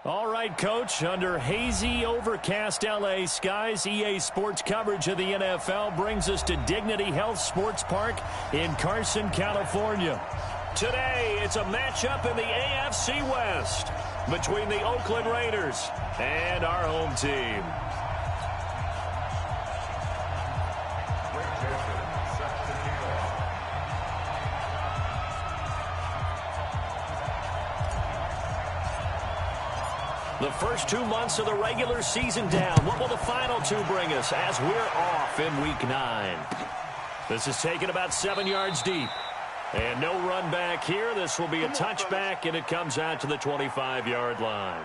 All right, Coach, under hazy, overcast L.A. skies, EA Sports coverage of the NFL brings us to Dignity Health Sports Park in Carson, California. Today, it's a matchup in the AFC West between the Oakland Raiders and our home team. The first 2 months of the regular season down. What will the final two bring us as we're off in Week 9? This is taken about 7 yards deep. And no run back here. This will be a touchback, and it comes out to the 25-yard line.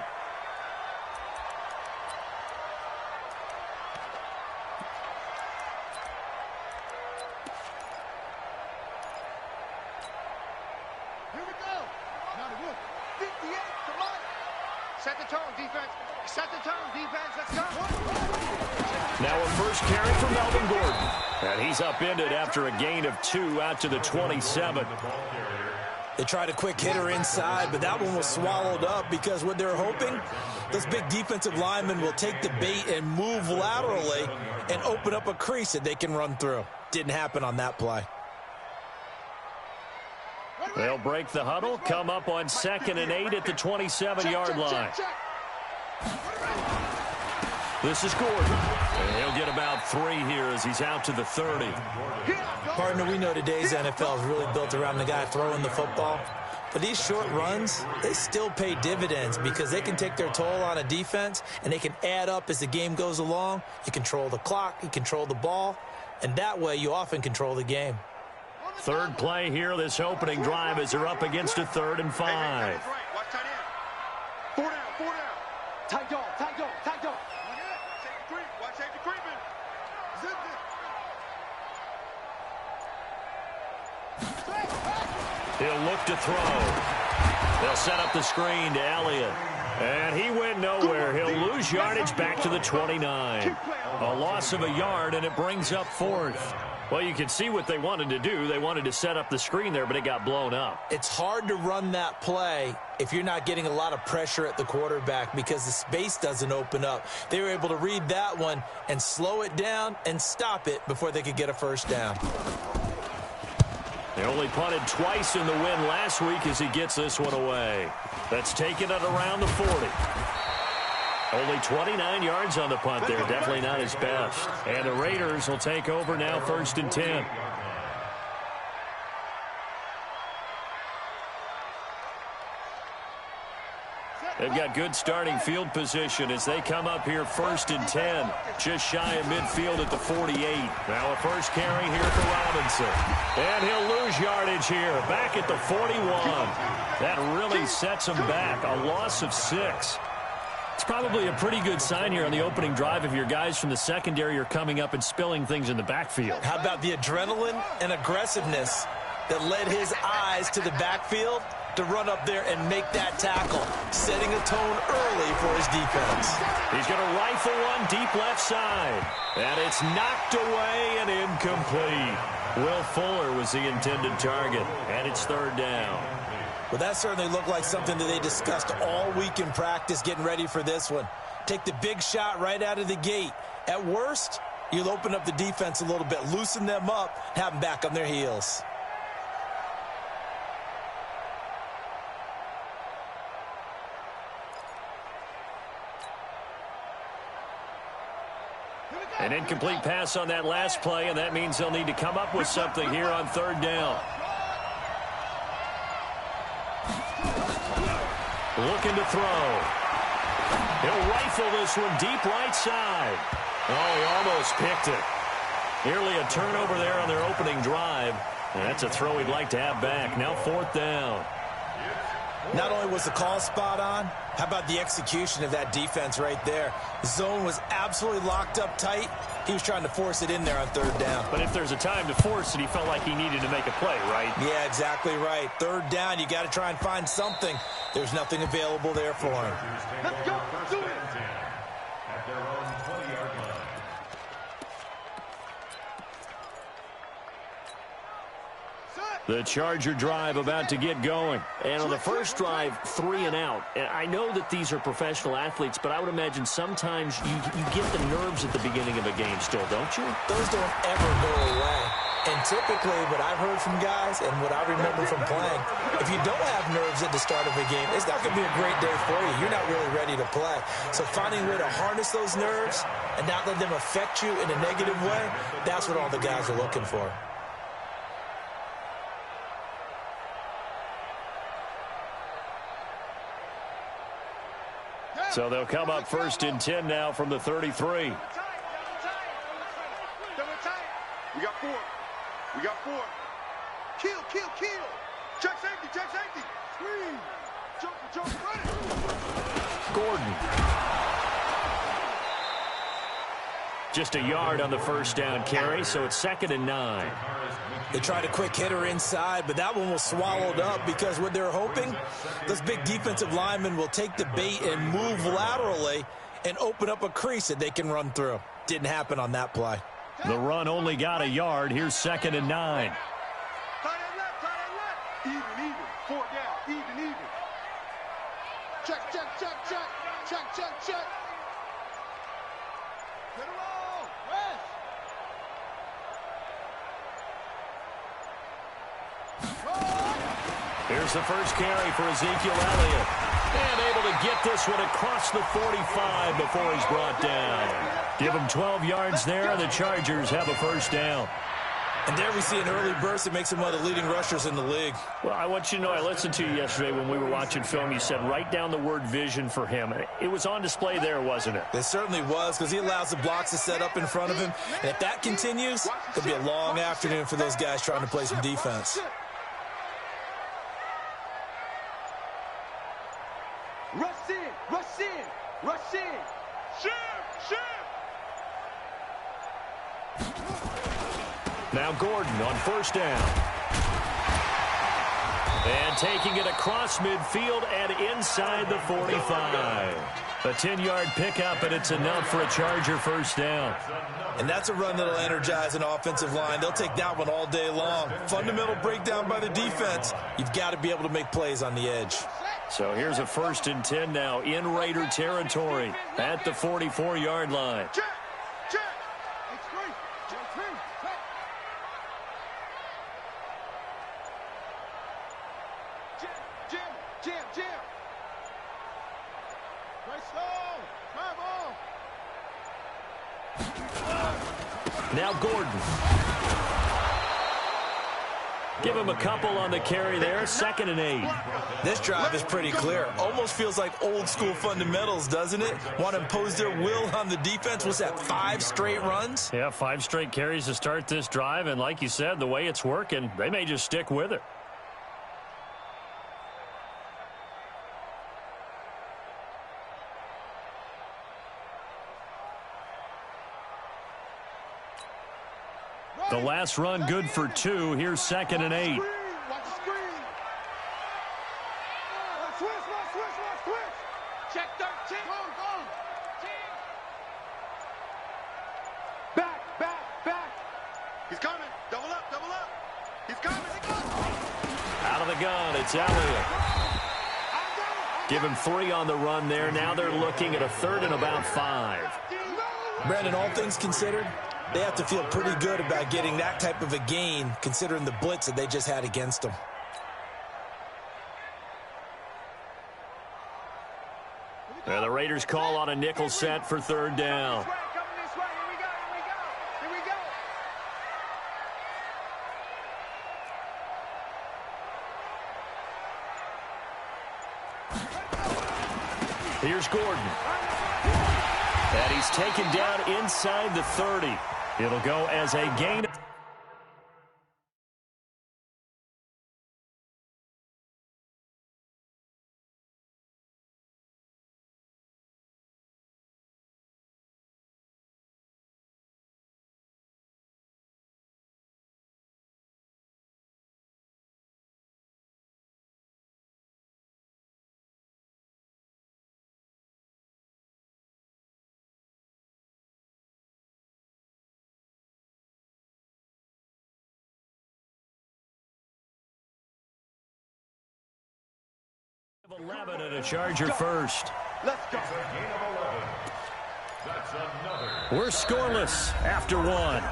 Here we go. Now the rookie. 58 to Mike. Set the tone, defense. Set the tone, defense. Let's go. Now a first carry from Melvin Gordon. And he's upended after a gain of 2 out to the 27. They tried a quick hitter inside, but that one was swallowed up because what they're hoping, those big defensive linemen will take the bait and move laterally and open up a crease that they can run through. Didn't happen on that play. They'll break the huddle, come up on 2nd and 8 at the 27-yard line. This is Gordon. And he'll get about 3 here as he's out to the 30. Partner, we know today's NFL is really built around the guy throwing the football. But these short runs, they still pay dividends because they can take their toll on a defense and they can add up as the game goes along. You control the clock, you control the ball, and that way you often control the game. Third play here, this opening drive as they're up against a 3rd and 5. Watch tight end. 4 down, 4 down. Tight dog, tight dog, tight dog. Safety creep. Watch safety creeping. Zip it. He'll look to throw. They'll set up the screen to Elliott. And he went nowhere. He'll lose yardage back to the 29. A loss of a yard, and it brings up 4th. Well, you can see what they wanted to do. They wanted to set up the screen there, but it got blown up. It's hard to run that play if you're not getting a lot of pressure at the quarterback because the space doesn't open up. They were able to read that one and slow it down and stop it before they could get a first down. They only punted twice in the win last week as he gets this one away. That's taken it around the 40. Only 29 yards on the punt there. Definitely not his best. And the Raiders will take over now 1st and 10. They've got good starting field position as they come up here 1st and 10. Just shy of midfield at the 48. Now a first carry here for Robinson. And he'll lose yardage here. Back at the 41. That really sets him back. A loss of 6. It's probably a pretty good sign here on the opening drive if your guys from the secondary are coming up and spilling things in the backfield. How about the adrenaline and aggressiveness that led his eyes to the backfield to run up there and make that tackle, setting a tone early for his defense. He's going to rifle one deep left side, and it's knocked away and incomplete. Will Fuller was the intended target, and it's 3rd down. Well, that certainly looked like something that they discussed all week in practice getting ready for this one. Take the big shot right out of the gate. At worst, you'll open up the defense a little bit, loosen them up, have them back on their heels. An incomplete pass on that last play, and that means they'll need to come up with something here on 3rd down. Looking to throw. He'll rifle this one deep right side. Oh, he almost picked it. Nearly a turnover there on their opening drive. And that's a throw he'd like to have back. Now 4th down. Not only was the call spot on, how about the execution of that defense right there? The zone was absolutely locked up tight. He was trying to force it in there on 3rd down. But if there's a time to force it, he felt like he needed to make a play, right? Yeah, exactly right. 3rd down, you got to try and find something. There's nothing available there for him. Let's go. Do it. The Charger drive about to get going. And on the first drive, 3 and out. And I know that these are professional athletes, but I would imagine sometimes you get the nerves at the beginning of a game still, don't you? Those don't ever go away. And typically, what I've heard from guys and what I remember from playing, if you don't have nerves at the start of a game, it's not going to be a great day for you. You're not really ready to play. So finding a way to harness those nerves and not let them affect you in a negative way, that's what all the guys are looking for. So they'll come up first and 10 now from the 33. We got 4. We got 4. Kill, kill, kill. Check safety, check safety. Screen. Jump, run it. Gordon. Just a yard on the first down carry, so it's 2nd and 9. They tried a quick hitter inside, but that one was swallowed up because what they're hoping, those big defensive linemen will take the bait and move laterally and open up a crease that they can run through. Didn't happen on that play. The run only got a yard. Here's 2nd and 9. Tight end left. Even. 4 down, even. Check. Get it all. Rest. Here's the first carry for Ezekiel Elliott. And able to get this one across the 45 before he's brought down. Give him 12 yards there, and the Chargers have a first down. And there we see an early burst that makes him one of the leading rushers in the league. Well, I want you to know, I listened to you yesterday when we were watching film. You said write down the word vision for him. It was on display there, wasn't it? It certainly was, because he allows the blocks to set up in front of him. And if that continues, it'll be a long afternoon for those guys trying to play some defense. Rush in. Shift. Now Gordon on first down. And taking it across midfield and inside the 45. A 10-yard pickup, and it's enough for a Charger first down. And that's a run that'll energize an offensive line. They'll take that one all day long. Fundamental breakdown by the defense. You've got to be able to make plays on the edge. So here's a 1st and 10 now in Raider territory at the 44-yard line. Check. Jam. Nice slow. Drive on. Now Gordon. Give him a couple on the carry there. 2nd and 8. This drive is pretty clear. Almost feels like old school fundamentals, doesn't it? Want to impose their will on the defense. What's that, 5 straight runs? Yeah, 5 straight carries to start this drive. And like you said, the way it's working, they may just stick with it. The last run good for 2. Here's 2nd and 8. Watch the screen. Switch. Check 13. Go. Back. He's coming. Double up. He's coming. Out of the gun, it's Elliott. Give him 3 on the run there. Now they're looking at a 3rd and about 5. Brandon, all things considered, they have to feel pretty good about getting that type of a gain, considering the blitz that they just had against them. And the Raiders call on a nickel set for 3rd down. Here's Gordon. And he's taken down inside the 30. It'll go as a gain. 11 and a Charger first. Let's go. We're scoreless after one.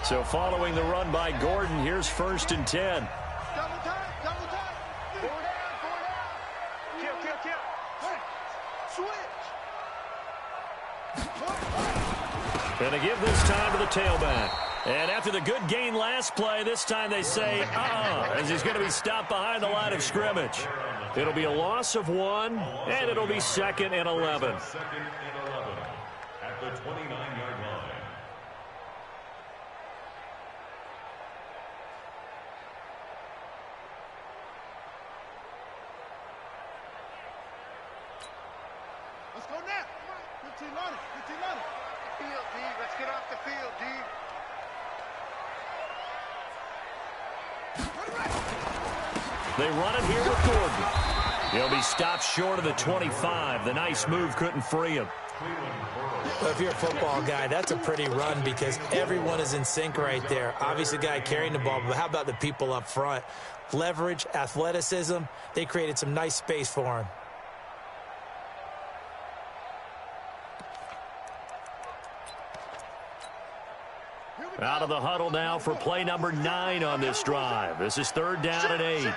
So following the run by Gordon, here's 1st and 10. Double time, double time. 4 down, 4 down. Kill, kill, kill. Hey, switch. Going to give this time to the tailback. And after the good gain last play, this time they say, as he's going to be stopped behind the line of scrimmage. It'll be a loss of 1, and it'll be 2nd and 11. At the 29-yard line. Let's go now. 15 on it, 15 on it. Field, D. Let's get off the field, D. They run it here with Gordon. He'll be stopped short of the 25. The nice move couldn't free him. Well, if you're a football guy, that's a pretty run because everyone is in sync right there. Obviously, the guy carrying the ball, but how about the people up front? Leverage, athleticism, they created some nice space for him. Out of the huddle now for play number 9 on this drive. This is 3rd down and 8.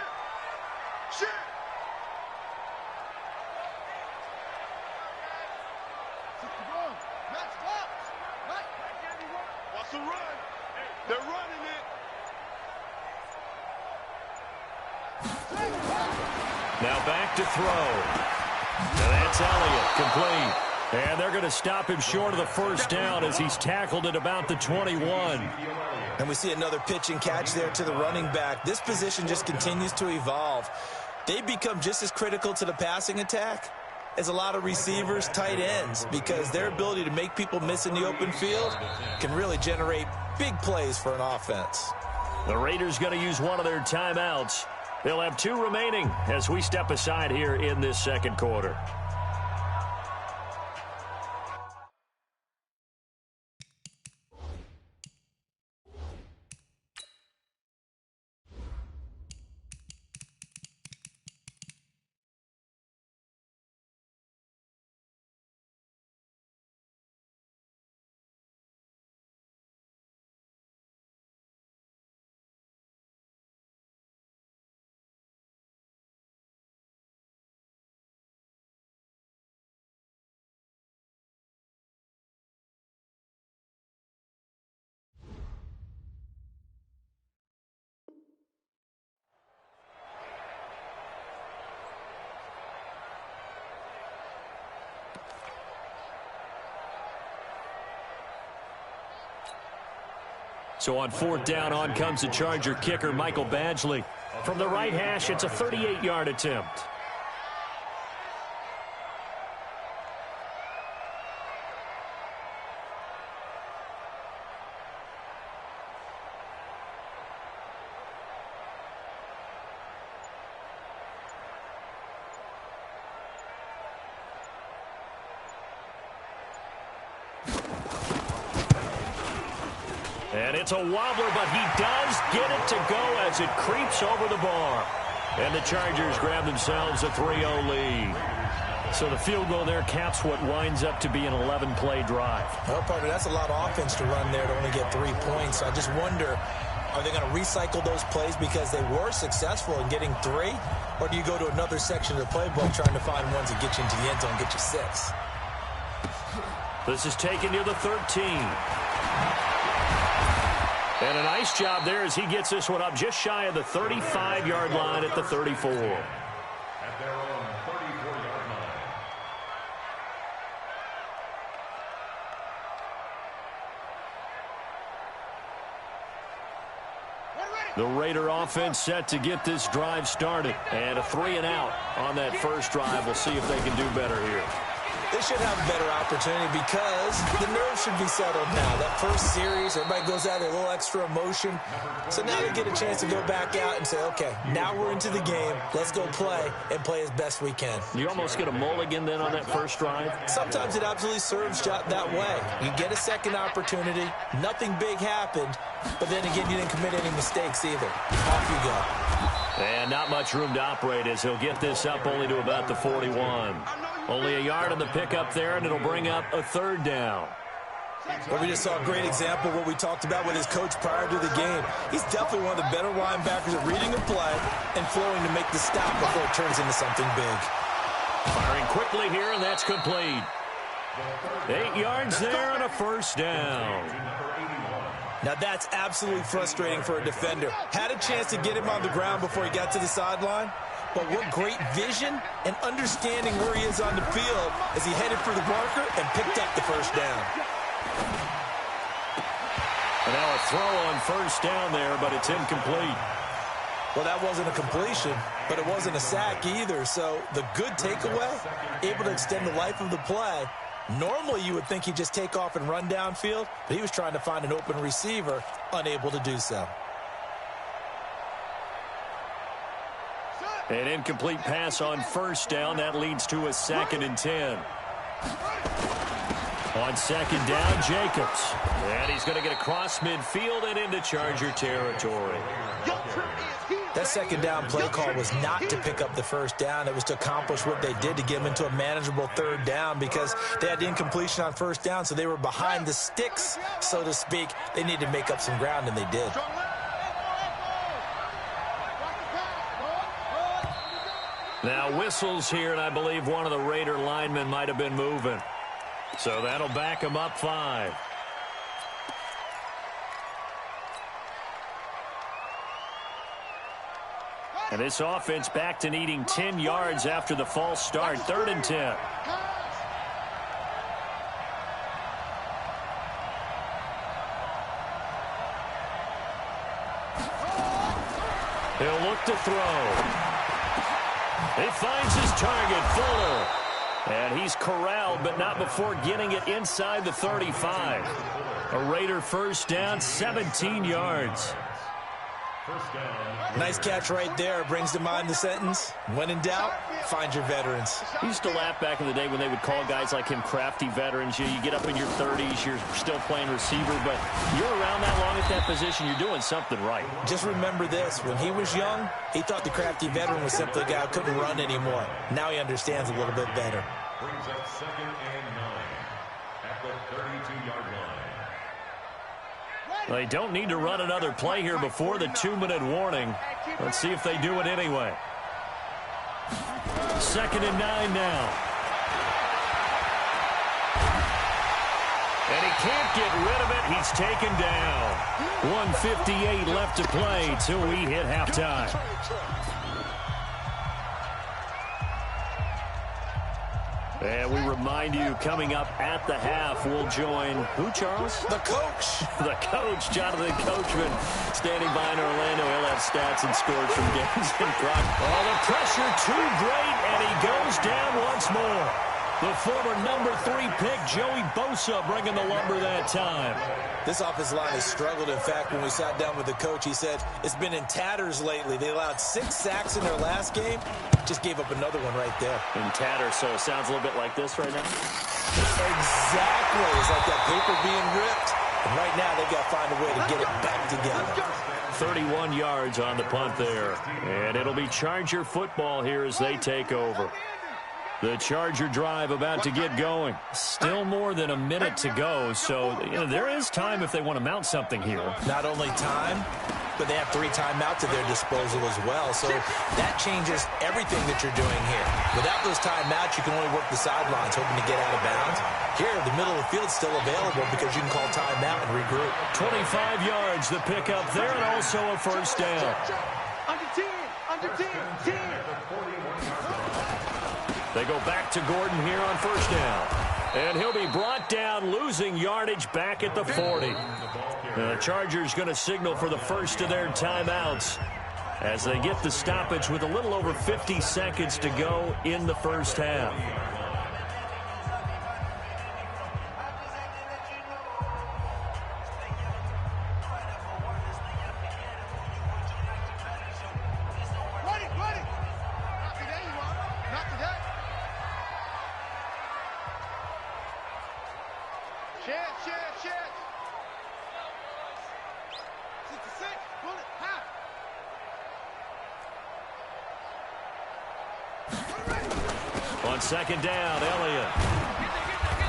What's the run? They're running it. Now back to throw. And that's Elliott, complete. And they're going to stop him short of the 1st down as he's tackled at about the 21. And we see another pitch and catch there to the running back. This position just continues to evolve. They become just as critical to the passing attack as a lot of receivers, tight ends, because their ability to make people miss in the open field can really generate big plays for an offense. The Raiders going to use one of their timeouts. They'll have 2 remaining as we step aside here in this 2nd quarter. So on 4th down, on comes the Charger kicker, Michael Badgley. From the right hash, it's a 38-yard attempt. And it's a wobbler, but he does get it to go as it creeps over the bar. And the Chargers grab themselves a 3-0 lead. So the field goal there caps what winds up to be an 11-play drive. Well, partner, that's a lot of offense to run there to only get 3 points. I just wonder, are they going to recycle those plays because they were successful in getting 3? Or do you go to another section of the playbook trying to find ones that get you into the end zone and get you 6? This is taken near the 13. And a nice job there as he gets this one up just shy of the 35-yard line at the 34. At their own 34-yard line. The Raider offense set to get this drive started. And a 3-and-out on that first drive. We'll see if they can do better here. They should have a better opportunity because the nerves should be settled now. That first series, everybody goes out with a little extra emotion. So now they get a chance to go back out and say, okay, now we're into the game. Let's go play and play as best we can. You almost get a mulligan then on that first drive? Sometimes it absolutely serves that way. You get a second opportunity. Nothing big happened. But then again, you didn't commit any mistakes either. Off you go. And not much room to operate as he'll get this up only to about the 41. Only a yard on the pickup there, and it'll bring up a third down. Well, we just saw a great example of what we talked about with his coach prior to the game. He's definitely one of the better linebackers at reading a play and flowing to make the stop before it turns into something big. Firing quickly here, and that's complete. 8 yards there and a first down. Now, that's absolutely frustrating for a defender. Had a chance to get him on the ground before he got to the sideline, but what great vision and understanding where he is on the field as he headed for the marker and picked up the first down. And now a throw on first down there, but it's incomplete. Well, that wasn't a completion, but it wasn't a sack either. So the good takeaway, able to extend the life of the play. Normally, you would think he'd just take off and run downfield, but he was trying to find an open receiver, unable to do so. An incomplete pass on first down. That leads to a 2nd and 10. On 2nd down, Jacobs. And he's going to get across midfield and into Charger territory. That 2nd down play call was not to pick up the first down. It was to accomplish what they did to get them into a manageable 3rd down because they had the incompletion on first down, so they were behind the sticks, so to speak. They needed to make up some ground, and they did. Now whistles here, and I believe one of the Raider linemen might have been moving. So that'll back him up 5. And this offense back to needing 10 yards after the false start. 3rd and 10. He'll look to throw. He finds his target, Fuller. And he's corralled, but not before getting it inside the 35. A Raider first down, 17 yards. Nice catch right there. Brings to mind the sentence, when in doubt, find your veterans. He used to laugh back in the day when they would call guys like him crafty veterans. You get up in your 30s, you're still playing receiver, but you're around that long at that position, you're doing something right. Just remember this. When he was young, he thought the crafty veteran was simply a guy who couldn't run anymore. Now he understands a little bit better. Brings up 2nd and 9 at the 32-yard line. They don't need to run another play here before the 2-minute warning. Let's see if they do it anyway. 2nd and 9 now. And he can't get rid of it. He's taken down. 1:58 left to play till we hit halftime. And we remind you, coming up at the half, we'll join who, Charles? The coach. The coach, Jonathan Coachman, standing by in Orlando. He'll have stats and scores from games in Croc. Oh, the pressure too great, and he goes down once more. The former number 3 pick, Joey Bosa, bringing the lumber that time. This offensive line has struggled. In fact, when we sat down with the coach, he said it's been in tatters lately. They allowed 6 sacks in their last game. Just gave up another one right there. In tatters, so it sounds a little bit like this right now. Exactly. It's like that paper being ripped. And right now, they've got to find a way to get it back together. 31 yards on the punt there. And it'll be Charger football here as they take over. The Charger drive about to get going. Still more than a minute to go, so there is time if they want to mount something here. Not only time, but they have 3 timeouts at their disposal as well, so that changes everything that you're doing here. Without those timeouts, you can only work the sidelines, hoping to get out of bounds. Here, the middle of the field's still available because you can call timeout and regroup. 25 yards, the pickup there, and also a first down. Under 10, under 10, 10. They go back to Gordon here on first down. And he'll be brought down, losing yardage back at the 40. The Chargers going to signal for the first of their timeouts as they get the stoppage with a little over 50 seconds to go in the first half. On second down, Elliott.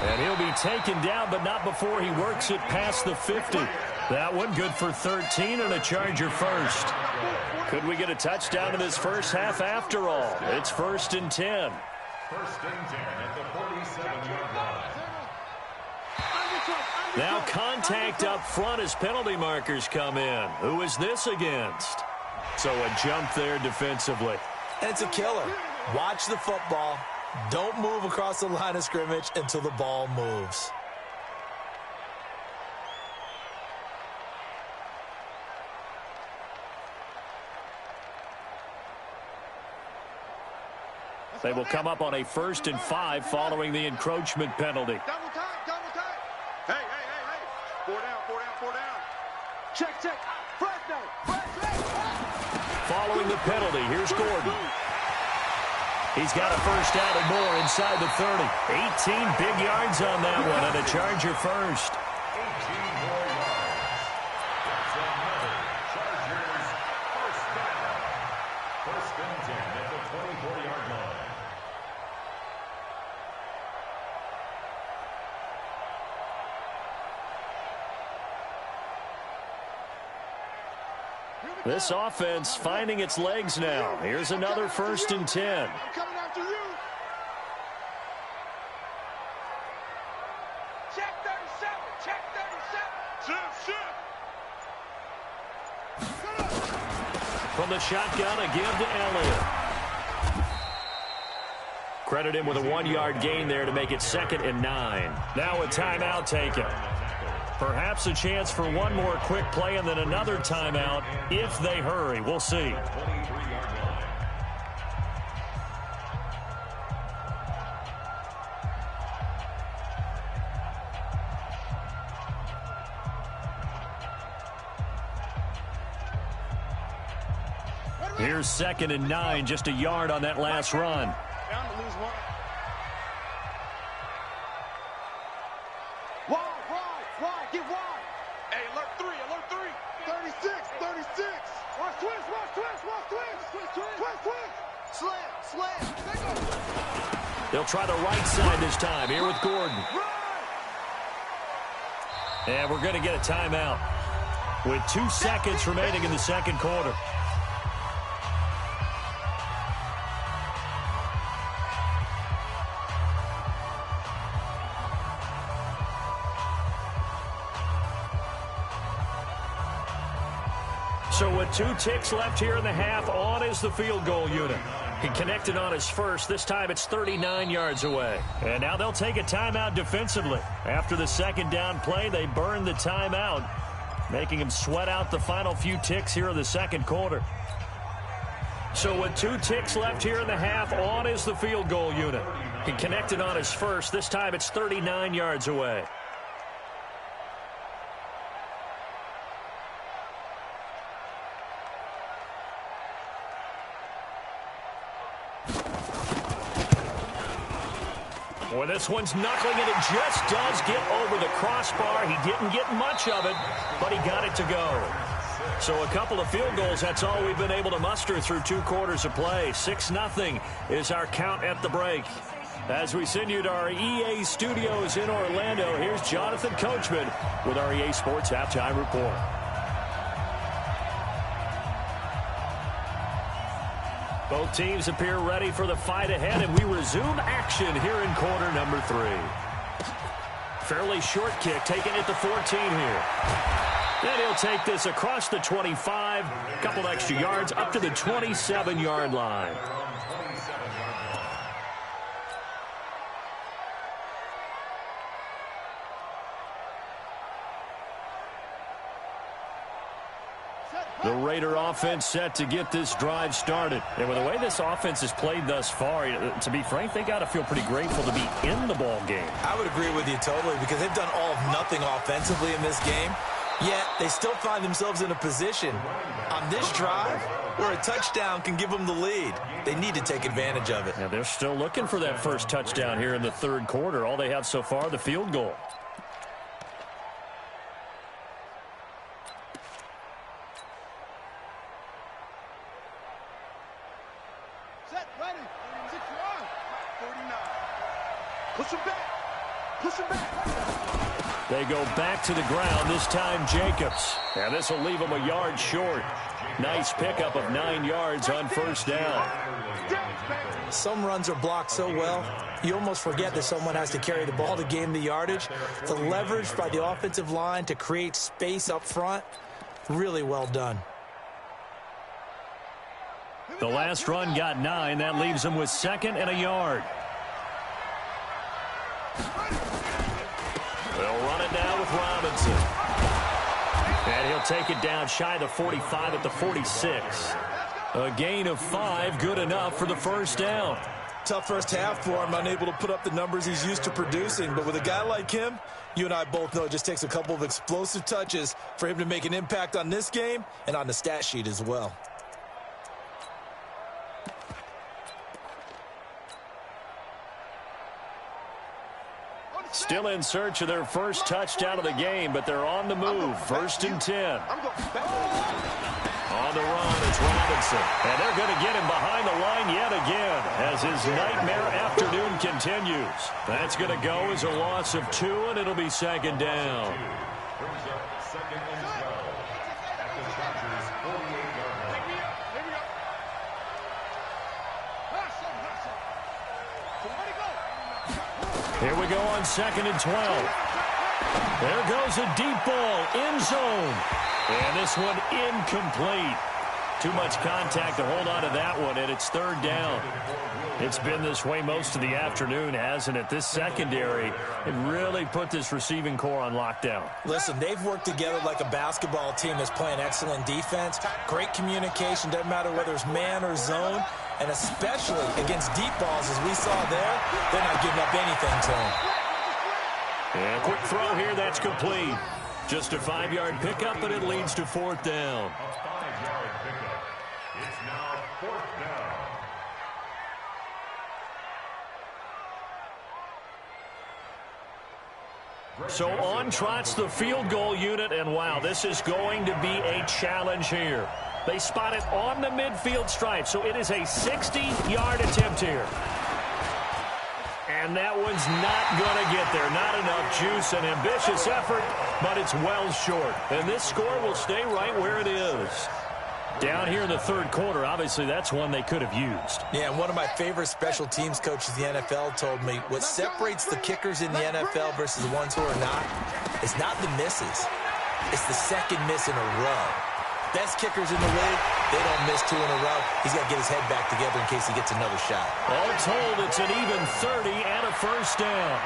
And he'll be taken down, but not before he works it past the 50. That one good for 13 and a Charger first. Could we get a touchdown in this first half after all? It's 1st and 10. 1st and 10 at the 47-yard line. Now contact up front as penalty markers come in. Who is this against? So a jump there defensively. And it's a killer. Watch the football. Don't move across the line of scrimmage until the ball moves. They will come up on a 1st and 5 following the encroachment penalty. Double time, double time. Hey, hey, hey, hey. 4 down, 4 down, 4 down. Check, check. Fresno. Following the penalty, here's Gordon. He's got a first out and more inside the 30. 18 big yards on that one, and a Charger first. 18 more yards. That's another Chargers first down. 1st and 10 at the 24-yard line. This offense finding its legs now. Here's another 1st and 10. I'm coming after you. Check 37, check 37. Shift, shift. From the shotgun, a give to Elliott. Credit him with a 1-yard gain there to make it 2nd and 9. Now a timeout taken. Perhaps a chance for one more quick play and then another timeout if they hurry. We'll see. 23-yard line. Here's 2nd and 9, just a yard on that last run. Bound to lose one. Wide, get wide. Hey, alert 3, alert 3. 36, 36. Watch twist, watch twist, watch twist. Twist. Slam. They'll try the right side this time, here with Gordon. And we're going to get a timeout with 2 seconds remaining in the second quarter. So with 2 ticks left here in the half, on is the field goal unit. He connected on his first. This time it's 39 yards away. And now they'll take a timeout defensively. After the second down play, they burn the timeout, making him sweat out the final few ticks here in the second quarter. So with 2 ticks left here in the half, on is the field goal unit. He connected on his first. This time it's 39 yards away. Well, this one's knuckling, and it just does get over the crossbar. He didn't get much of it, but he got it to go. So a couple of field goals, that's all we've been able to muster through 2 quarters of play. 6-0 is our count at the break. As we send you to our EA studios in Orlando, here's Jonathan Coachman with our EA Sports Halftime Report. Both teams appear ready for the fight ahead, and we resume action here in quarter number 3. Fairly short kick, taken at the 14 here. Then he'll take this across the 25, a couple extra yards, up to the 27-yard line. The Raider offense set to get this drive started. And with the way this offense has played thus far, to be frank, they got to feel pretty grateful to be in the ball game. I would agree with you totally, because they've done all of nothing offensively in this game, yet they still find themselves in a position on this drive where a touchdown can give them the lead. They need to take advantage of it. Yeah, they're still looking for that first touchdown here in the third quarter. All they have so far, the field goal. Ready. 61. 49. Push him back. Push him back. They go back to the ground, this time Jacobs. And this will leave them a yard short. Nice pickup of 9 yards on first down. Some runs are blocked so well, you almost forget that someone has to carry the ball to gain the yardage. The leverage by the offensive line to create space up front, really well done. The last run got 9. That leaves them with 2nd and a yard. They'll run it now with Robinson. And he'll take it down shy of the 45 at the 46. A gain of 5, good enough for the first down. Tough first half for him, unable to put up the numbers he's used to producing. But with a guy like him, you and I both know it just takes a couple of explosive touches for him to make an impact on this game and on the stat sheet as well. Still in search of their first touchdown of the game, but they're on the move. 1st and 10. On the run, it's Robinson. And they're going to get him behind the line yet again as his nightmare afternoon continues. That's going to go as a loss of 2, and it'll be 2nd down. Brings up 2nd and 12 at the Chargers' 48-yard line. Here we go on 2nd and 12. There goes a deep ball, end zone. And this one incomplete. Too much contact to hold on to that one, and it's 3rd down. It's been this way most of the afternoon, hasn't it? This secondary, it really put this receiving core on lockdown. Listen, they've worked together like a basketball team that's playing excellent defense. Great communication, doesn't matter whether it's man or zone. And especially against deep balls, as we saw there, they're not giving up anything to him. And quick throw here, that's complete. Just a 5-yard pickup, but it leads to 4th down. A 5-yard pickup. It's now 4th down. So on trots the field goal unit, and wow, this is going to be a challenge here. They spot it on the midfield stripe, so it is a 60-yard attempt here. And that one's not going to get there. Not enough juice, an ambitious effort, but it's well short. And this score will stay right where it is. Down here in the 3rd quarter, obviously that's one they could have used. Yeah, and one of my favorite special teams coaches in the NFL told me what separates the kickers in the NFL versus the ones who are not is not the misses. It's the 2nd miss in a row. Best kickers in the league, they don't miss 2 in a row. He's got to get his head back together in case he gets another shot. All told, it's an even 30 and a first down.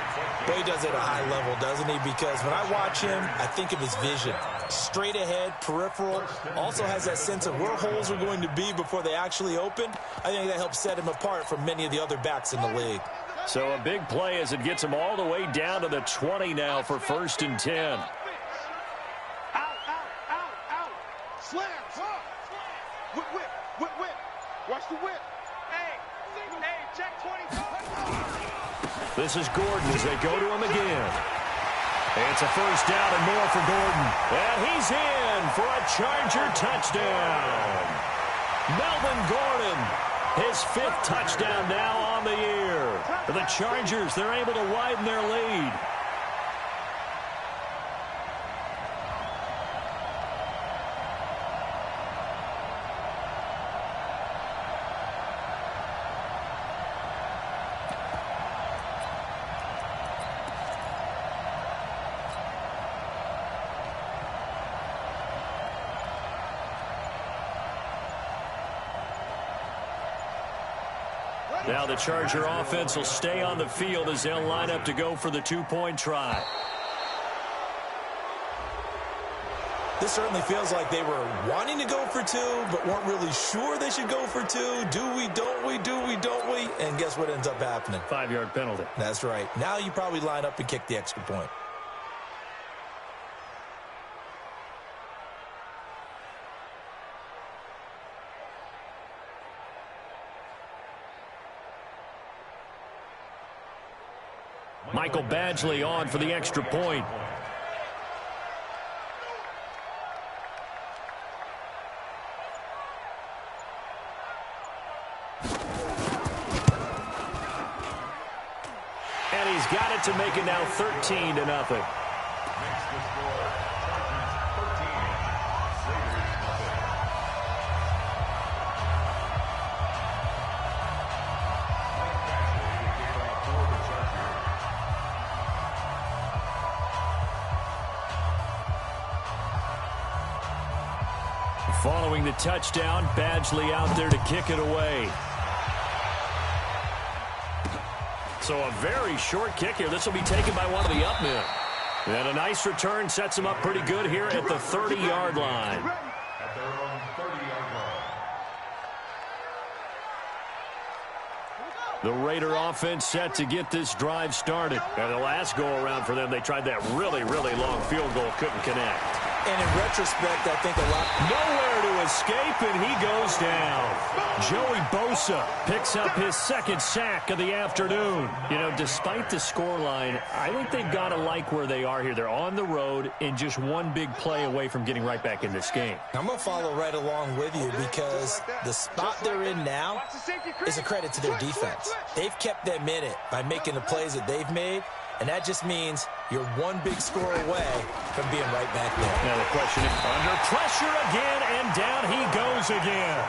But he does it at a high level, doesn't he? Because when I watch him, I think of his vision. Straight ahead, peripheral, also has that sense of where holes are going to be before they actually open. I think that helps set him apart from many of the other backs in the league. So a big play as it gets him all the way down to the 20 now for 1st and 10. Slam. Whip. Watch the whip. Hey, check 25. This is Gordon as they go to him again. It's a first down and more for Gordon. And he's in for a Charger touchdown. Melvin Gordon, his 5th touchdown now on the year. For the Chargers, they're able to widen their lead. Now the Charger offense will stay on the field as they'll line up to go for the 2-point try. This certainly feels like they were wanting to go for 2, but weren't really sure they should go for 2. Do we, don't we, do we, don't we? And guess what ends up happening? 5-yard penalty. That's right. Now you probably line up and kick the extra point. Michael Badgley on for the extra point. He's got it to make it now 13-0. Makes the score. Chargers 13. Raiders nothing. Mike Baxley to kick off for the Chargers. Following the touchdown, Badgley out there to kick it away. So a very short kick here. This will be taken by one of the up men. And a nice return sets him up pretty good here at the 30-yard line. At their own 30-yard line. The Raider offense set to get this drive started. And the last go-around for them, they tried that really, really long field goal, couldn't connect. And in retrospect, I think a lot... Nowhere to escape, and he goes down. Joey Bosa picks up his second sack of the afternoon. You know, despite the scoreline, I think they've got to like where they are here. They're on the road and just one big play away from getting right back in this game. I'm going to follow right along with you because the spot they're in now is a credit to their defense. They've kept them in it by making the plays that they've made, and that just means you're one big score away from being right back there. Now the question is, under pressure again, and down he goes again.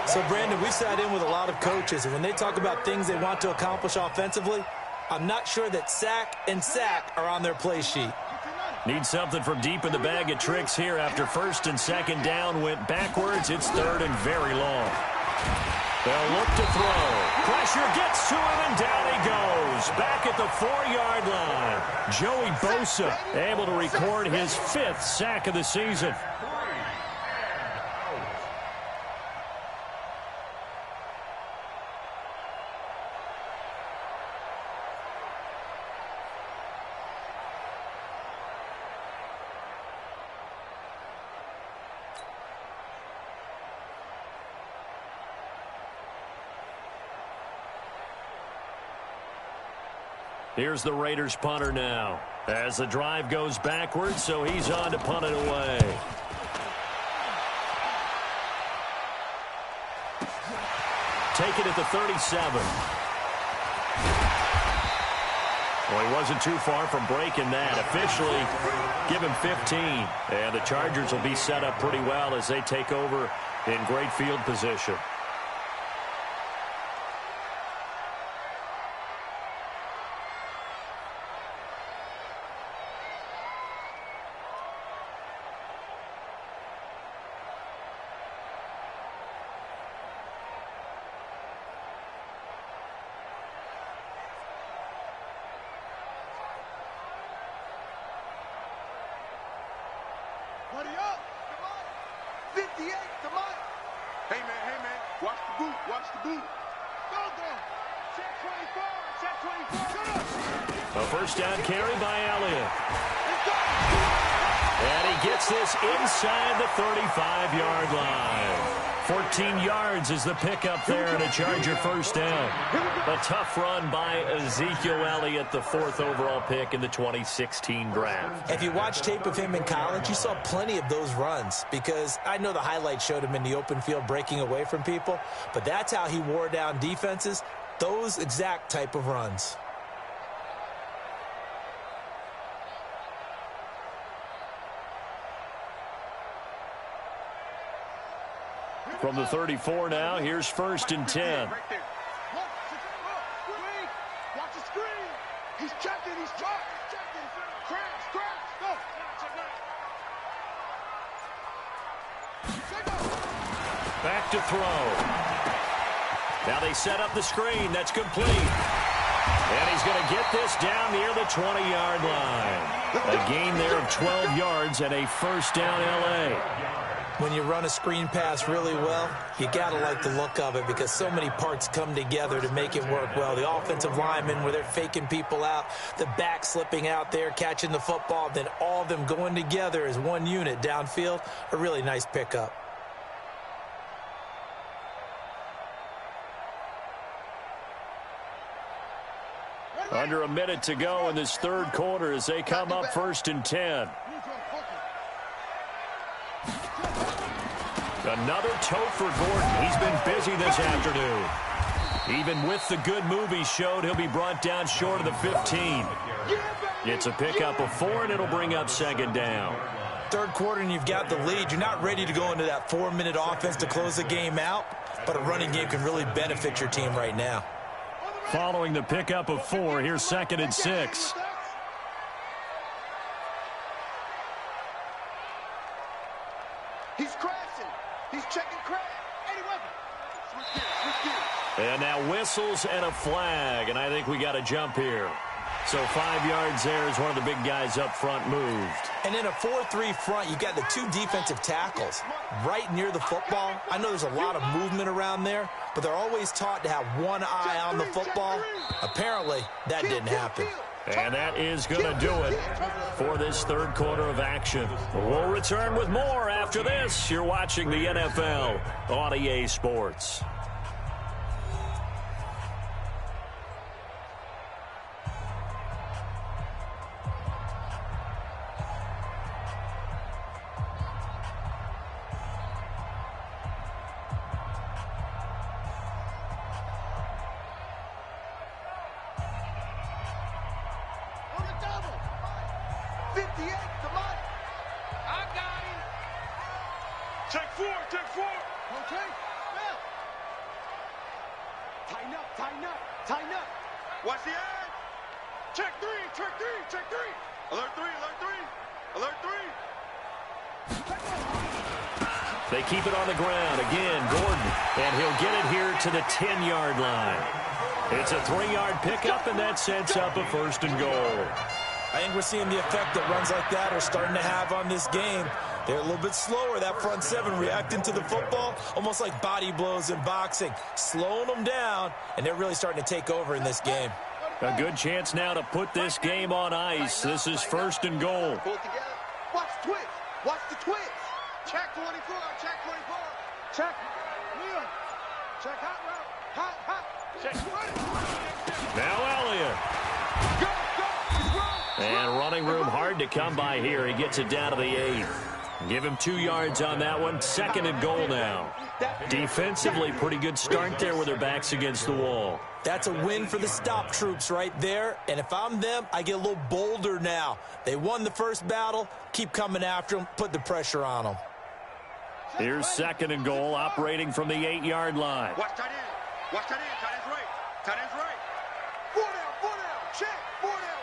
So, Brandon, we've sat in with a lot of coaches, and when they talk about things they want to accomplish offensively, I'm not sure that sack and sack are on their play sheet. Need something from deep in the bag of tricks here after first and second down went backwards. It's third and very long. They'll look to throw. Pressure gets to him, and down he goes. Back at the 4-yard line. Joey Bosa able to record his 5th sack of the season. Here's the Raiders punter now. As the drive goes backwards, so he's on to punt it away. Take it at the 37. Well, he wasn't too far from breaking that. Officially, give him 15. And the Chargers will be set up pretty well as they take over in great field position. Buddy up. Come on. 58 to Mike. Hey, man. Watch the boot. Watch the boot. Go. Check 24. Shut up. A first down carry by Elliott. And he gets this inside the 35-yard line. 14 yards is the pickup there and a Charger first down. A tough run by Ezekiel Elliott, the 4th overall pick in the 2016 draft. If you watch tape of him in college, you saw plenty of those runs because I know the highlights showed him in the open field breaking away from people, but that's how he wore down defenses, those exact type of runs. From the 34 now, here's first and 10. Right there. Watch the screen. He's checking. Crash. Go. Back to throw. Now they set up the screen. That's complete. And he's going to get this down near the 20-yard line. A gain there of 12 yards and a first down L.A. When you run a screen pass really well, you got to like the look of it because so many parts come together to make it work well. The offensive linemen, where they're faking people out, the back slipping out there, catching the football, then all of them going together as one unit downfield, a really nice pickup. Under a minute to go in this third quarter as they come up first and 10. Another tote for Gordon. He's been busy this afternoon. Even with the good move he showed, he'll be brought down short of the 15. It's a pickup of 4, and it'll bring up second down. Third quarter, and you've got the lead. You're not ready to go into that 4-minute offense to close the game out, but a running game can really benefit your team right now. Following the pickup of 4, here's 2nd and 6. He's crashing. He's checking crash. Any weapon. Switch gears. And now whistles and a flag, and I think we got a jump here. So 5 yards there as one of the big guys up front moved. And in a 4-3 front, you got the 2 defensive tackles right near the football. I know there's a lot of movement around there, but they're always taught to have one eye on the football. Apparently, that didn't happen. And that is going to do it for this third quarter of action. We'll return with more after this. You're watching the NFL on EA Sports. Tighten up. Watch the edge. Check 3. Alert 3. Alert 3. They keep it on the ground. Again, Gordon. And he'll get it here to the 10-yard line. It's a 3-yard pickup, and that sets up a 1st and goal. I think we're seeing the effect that runs like that are starting to have on this game. They're a little bit slower, that front 7, reacting to the football, almost like body blows in boxing, slowing them down, and they're really starting to take over in this game. A good chance now to put this game on ice. This is 1st and goal. Pull it together. Watch the twist. Watch the twist. Check 24. Check 24. Check. Leo. Check hot route. Hot. Check. Now Elliott. And running room hard to come by here. He gets it down to the 8th. Give him 2 yards on that one. 2nd and goal now. Defensively, pretty good start there with their backs against the wall. That's a win for the stop troops right there. And if I'm them, I get a little bolder now. They won the first battle. Keep coming after them. Put the pressure on them. Here's 2nd and goal, operating from the 8-yard line. Watch tight end. Watch tight end. Tight end's right. Tight end's right. 4 down. Check. 4 down.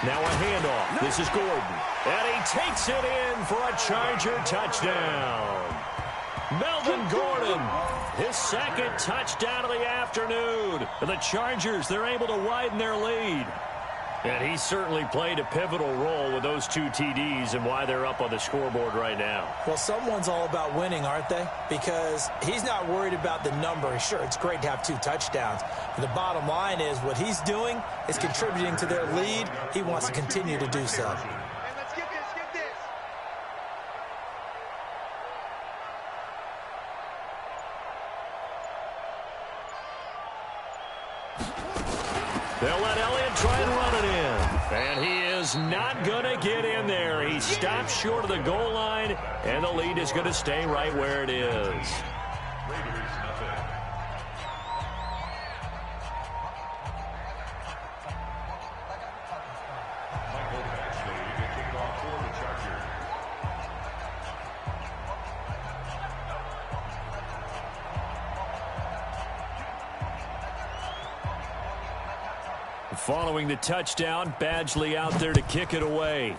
Now a handoff. This is Gordon. And he takes it in for a Charger touchdown. Melvin Gordon, his 2nd touchdown of the afternoon. And the Chargers, they're able to widen their lead. And he certainly played a pivotal role with those 2 TDs and why they're up on the scoreboard right now. Well, someone's all about winning, aren't they? Because he's not worried about the number. Sure, it's great to have 2 touchdowns. But the bottom line is what he's doing is contributing to their lead. He wants to continue to do so. Hey, let's get this. They'll let Elliott try and run it in. And he is not going to get in there. He stops short of the goal line, and the lead is going to stay right where it is. Following the touchdown, Badgley out there to kick it away.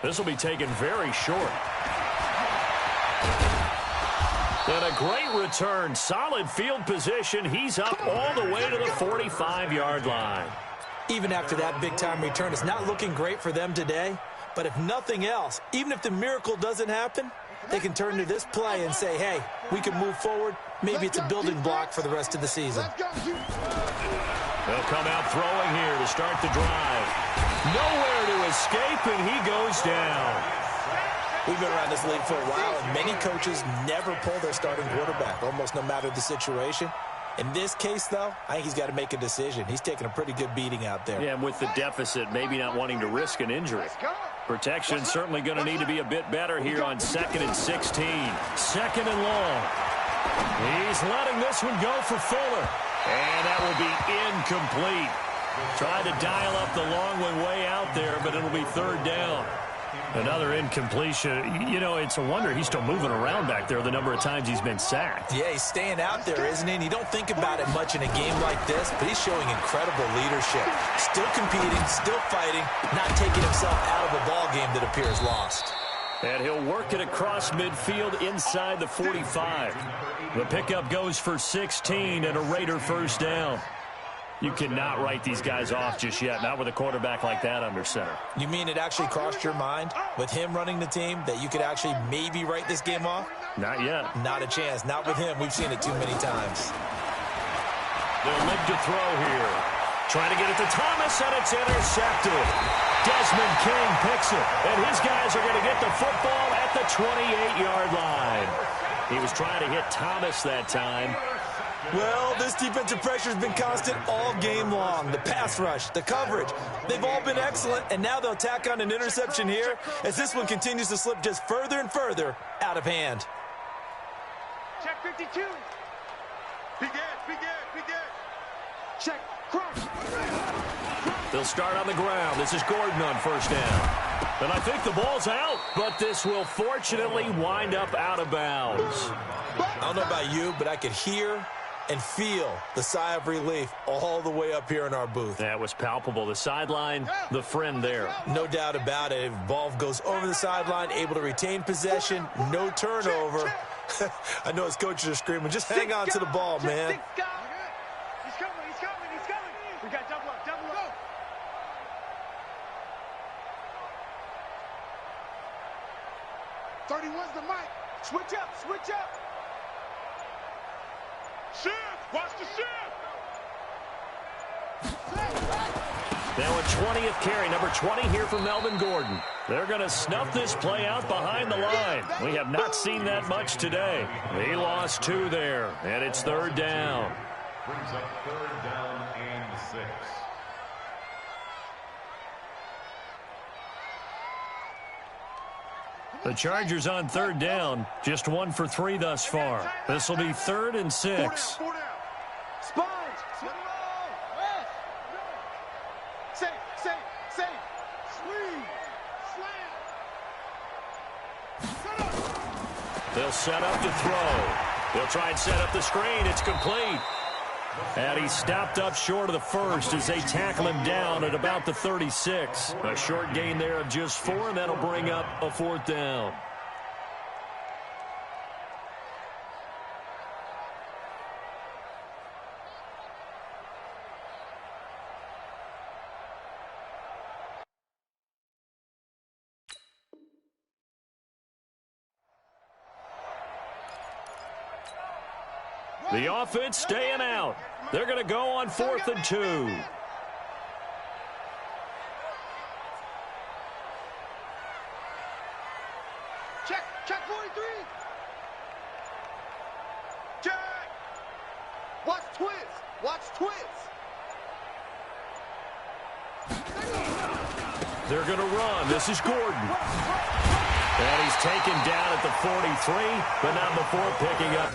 This will be taken very short. And a great return. Solid field position. He's up all the way to the 45-yard line. Even after that big-time return, it's not looking great for them today. But if nothing else, even if the miracle doesn't happen, they can turn to this play and say, hey, we can move forward. Maybe it's a building block for the rest of the season. They'll come out throwing here to start the drive. Nowhere to escape, and he goes down. We've been around this league for a while, and many coaches never pull their starting quarterback, almost no matter the situation. In this case, though, I think he's got to make a decision. He's taking a pretty good beating out there. Yeah, and with the deficit, maybe not wanting to risk an injury. Protection certainly going to need to be a bit better here on 2nd and 16. 2nd and long. He's letting this one go for Fuller. And that will be incomplete. Tried to dial up the long one way out there, but it'll be 3rd down. Another incompletion. You know, it's a wonder he's still moving around back there the number of times he's been sacked. Yeah, he's staying out there, isn't he? And you don't think about it much in a game like this, but he's showing incredible leadership. Still competing, still fighting, not taking himself out of a ball game that appears lost. And he'll work it across midfield inside the 45. The pickup goes for 16 and a Raider 1st down. You cannot write these guys off just yet, not with a quarterback like that under center. You mean it actually crossed your mind with him running the team that you could actually maybe write this game off? Not yet. Not a chance. Not with him. We've seen it too many times. They'll look to throw here. Trying to get it to Thomas, and it's intercepted. Desmond King picks it, and his guys are going to get the football at the 28-yard line. He was trying to hit Thomas that time. Well, this defensive pressure has been constant all game long. The pass rush, the coverage, they've all been excellent, and now they'll tack on an interception here as this one continues to slip just further and further out of hand. Check 52. Big edge. Check, cross. They'll start on the ground. This is Gordon on 1st down. And I think the ball's out, but this will fortunately wind up out of bounds. I don't know about you, but I could hear and feel the sigh of relief all the way up here in our booth. That was palpable. The sideline, the friend there. No doubt about it. Ball goes over the sideline, able to retain possession, no turnover. I know his coaches are screaming, just hang on to the ball, man. He's coming. We got double up. 31's the mic. Switch up. Shift! Watch the shift! Now a 20th carry, number 20 here for Melvin Gordon. They're going to snuff this play out behind the line. We have not seen that much today. He lost 2 there, and it's 3rd down. Brings up 3rd down and 6. The Chargers on 3rd down, just 1 for 3 thus far. This will be 3rd and 6. Sponge. Safe. Swing. Slam. They'll set up to throw. They'll try and set up the screen. It's complete. And he stopped up short of the 1st as they tackle him down at about the 36. A short gain there of just 4, and that'll bring up a 4th down. The offense staying out. They're going to go on 4th and 2. Check 43. Check. Watch twist. They're going to run. This is Gordon. And he's taken down at the 43, but not before picking up